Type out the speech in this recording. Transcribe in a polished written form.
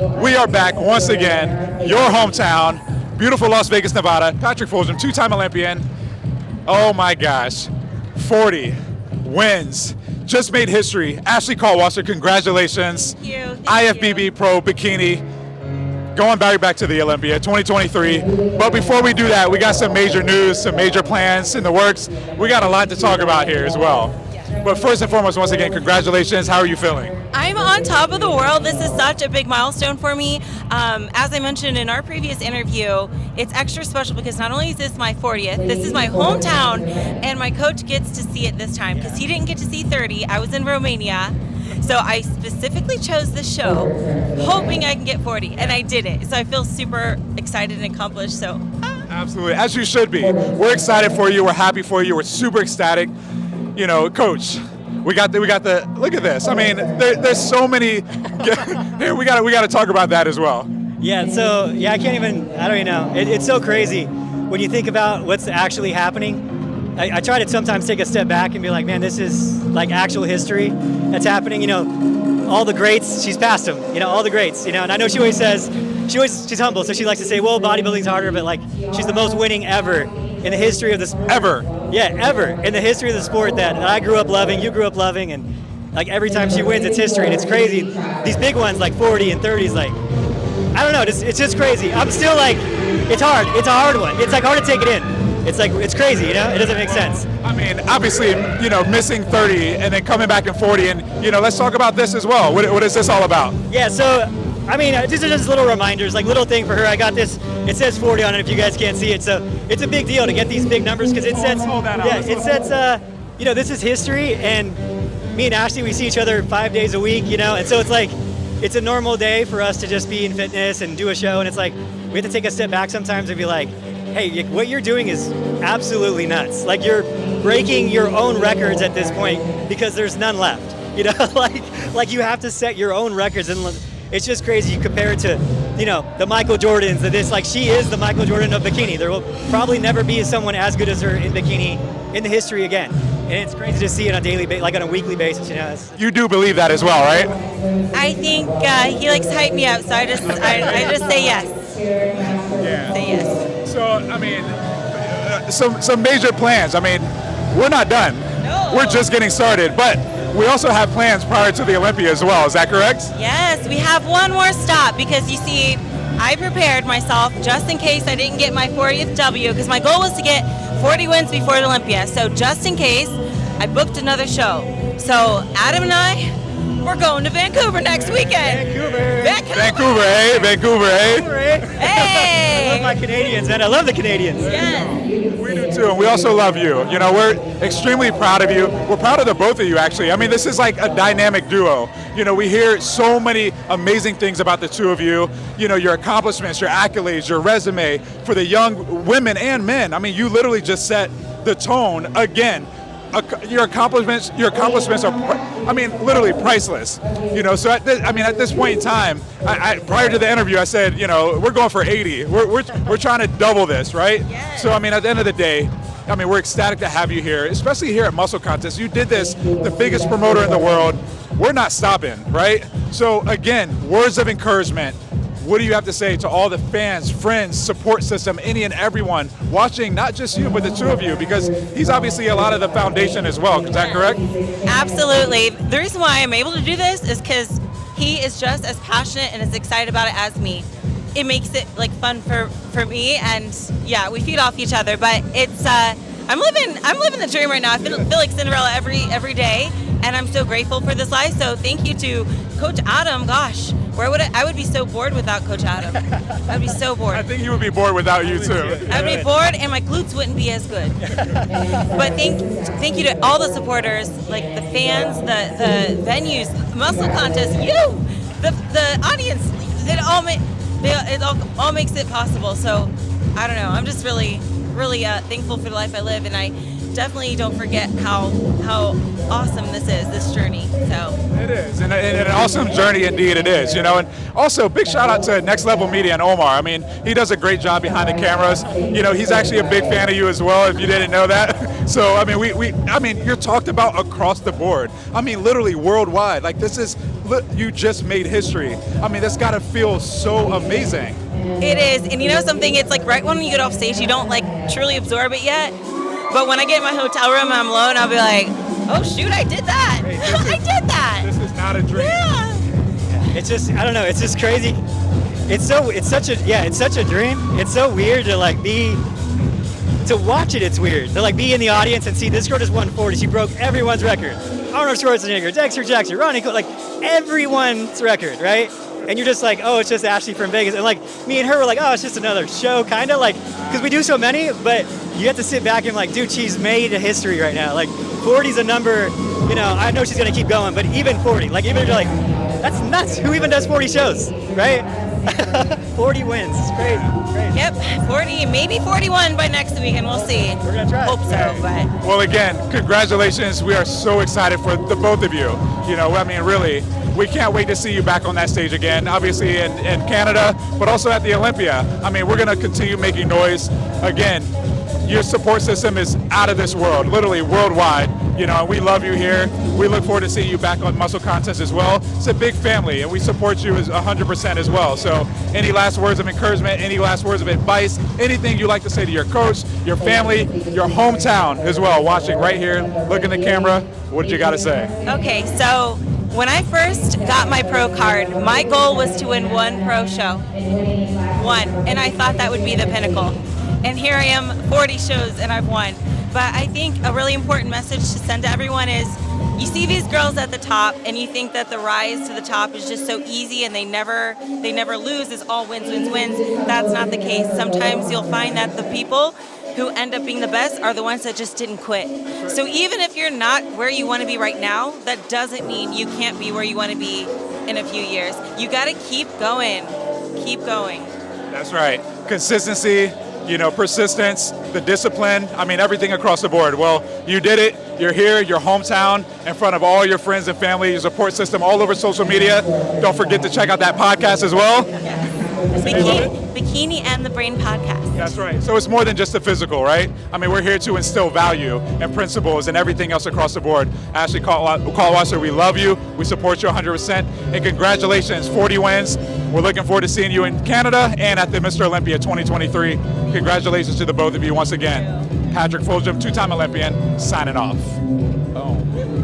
We are back once again, your hometown, beautiful Las Vegas, Nevada. Patrick Fulgham, two-time Olympian. Oh my gosh, 40 wins. Just made history. Ashley Kaltwasser, congratulations. Thank you. IFBB Pro Bikini, going back to the Olympia 2023. But before we do that, we got some major news, some major plans in the works. We got a lot to talk about here as well. But first and foremost, once again, congratulations. How are you feeling? I'm on top of the world. This is such a big milestone for me. As I mentioned in our previous interview, it's extra special because not only is this my 40th, this is my hometown, and my coach gets to see it this time because he didn't get to see 30. I was in Romania. So I specifically chose this show hoping I can get 40, and I did it. So I feel super excited and accomplished. So Absolutely, as you should be. We're excited for you. We're happy for you. We're super ecstatic. You know, Coach, we got the look at this. I mean, there's so many. Here, we got to talk about that as well. Yeah. So I don't even know. It's so crazy when you think about what's actually happening. I try to sometimes take a step back and be like, man, this is like actual history that's happening. You know, all the greats, she's passed them. You know, all the greats. You know, and I know she always says, she's humble, so she likes to say, well, bodybuilding's harder, but like she's the most winning ever in the history of this. Ever. Yeah, ever in the history of the sport that I grew up loving, you grew up loving, and like every time she wins, it's history, and it's crazy. These big ones like 40 and 30 is like, I don't know, it's just crazy. I'm still like, it's hard. It's a hard one. It's like hard to take it in. It's like, it's crazy, you know? It doesn't make sense. I mean, obviously, you know, missing 30 and then coming back in 40, and, you know, let's talk about this as well. What is this all about? Yeah, so, I mean, these are just little reminders, like little thing for her. I got this, it says 40 on it if you guys can't see it, so it's a big deal to get these big numbers because it sets, you know, this is history, and me and Ashley, we see each other 5 days a week, you know, and so it's like, it's a normal day for us to just be in fitness and do a show, and it's like, we have to take a step back sometimes and be like, hey, what you're doing is absolutely nuts. Like, you're breaking your own records at this point because there's none left. You know, like you have to set your own records, and it's just crazy. You compare it to, you know, the Michael Jordans, like she is the Michael Jordan of bikini. There will probably never be someone as good as her in bikini in the history again. And it's crazy to see it on a daily, like on a weekly basis. You know, you do believe that as well, right? I think he likes to hype me up, so I just say yes. Yeah. Say yes. So, I mean, some major plans. I mean, we're not done. No. We're just getting started, but we also have plans prior to the Olympia as well. Is that correct? Yes, we have one more stop because you see, I prepared myself just in case I didn't get my 40th W because my goal was to get 40 wins before the Olympia. So just in case, I booked another show. So Adam and I, we're going to Vancouver next weekend. Vancouver, eh? Hey! I love my Canadians, man. I love the Canadians. Yes. We do too, and we also love you. You know, we're extremely proud of you. We're proud of the both of you, actually. I mean, this is like a dynamic duo. You know, we hear so many amazing things about the two of you. You know, your accomplishments, your accolades, your resume for the young women and men. I mean, you literally just set the tone again. Your accomplishments are, I mean, literally priceless. You know, so at this point in time, I prior to the interview, I said, you know, we're going for 80. We're trying to double this, right? Yes. So I mean, at the end of the day, I mean, we're ecstatic to have you here, especially here at Muscle Contest. You did this, the biggest promoter in the world. We're not stopping, right? So again, words of encouragement. What do you have to say to all the fans, friends, support system, any and everyone watching, not just you, but the two of you, because he's obviously a lot of the foundation as well. Is that correct? Absolutely. The reason why I'm able to do this is because he is just as passionate and as excited about it as me. It makes it like fun for me, and yeah, we feed off each other. But it's I'm living the dream right now. I feel like Cinderella every day, and I'm so grateful for this life. So thank you to Coach Adam. Gosh. I would be so bored without Coach Adam. I'd be so bored. I think he would be bored without you too. I'd be bored and my glutes wouldn't be as good. But thank you to all the supporters, like the fans, the venues, the Muscle Contest, the audience. It all makes it possible. So I don't know. I'm just really thankful for the life I live, and I definitely don't forget how awesome this journey. So it is, and an awesome journey indeed it is, and also big shout out to Next Level Media and Omar. I mean, he does a great job behind the cameras. He's actually a big fan of you as well, if you didn't know that. So I mean, you're talked about across the board. I mean, literally worldwide. Like you just made history. I mean, that's got to feel so amazing. It is, and something, it's like right when you get off stage, you don't like truly absorb it yet. But when I get in my hotel room and I'm alone, I'll be like, oh shoot, I did that. I did that. This is not a dream. Yeah. It's just, I don't know, it's just crazy. It's such a dream. It's so weird to to watch it. It's weird to be in the audience and see this girl just won 40. She broke everyone's record. Arnold Schwarzenegger, Dexter Jackson, Ronnie Cole, everyone's record, right? And you're just like, oh, it's just Ashley from Vegas. And me and her were like, oh, it's just another show, kind of because we do so many, but you have to sit back and dude, she's made a history right now. 40's a number, I know she's going to keep going, but even 40, even if you're that's nuts. Who even does 40 shows, right? 40 wins. It's crazy. Yep, 40, maybe 41 by next week, and we'll see. We're going to try. Hope so, but. Well, again, congratulations. We are so excited for the both of you. I mean, really, we can't wait to see you back on that stage again, obviously in Canada, but also at the Olympia. I mean, we're going to continue making noise. Again, your support system is out of this world, literally worldwide. And we love you here. We look forward to seeing you back on Muscle Contest as well. It's a big family, and we support you as 100% as well. So any last words of encouragement, any last words of advice, anything you'd like to say to your coach, your family, your hometown as well, watching right here, look in the camera, what did you got to say? Okay, so when I first got my pro card, my goal was to win one pro show. One. And I thought that would be the pinnacle. And here I am, 40 shows, and I've won. But I think a really important message to send to everyone is, you see these girls at the top, and you think that the rise to the top is just so easy, and they never lose. It's all wins, wins, wins. That's not the case. Sometimes you'll find that the people who end up being the best are the ones that just didn't quit. So even if you're not where you want to be right now, that doesn't mean you can't be where you want to be in a few years. You got to keep going. Keep going. That's right. Consistency, persistence, the discipline, I mean, everything across the board. Well, you did it. You're here, your hometown, in front of all your friends and family, your support system all over social media. Don't forget to check out that podcast as well. Yes. Bikini and the Brain podcast. That's right. So it's more than just the physical, right? I mean, we're here to instill value and principles and everything else across the board. Ashley Kaltwasser, we love you. We support you 100%. And congratulations, 40 wins. We're looking forward to seeing you in Canada and at the Mr. Olympia 2023. Congratulations to the both of you once again. Patrick Fulgham, two-time Olympian, signing off. Boom.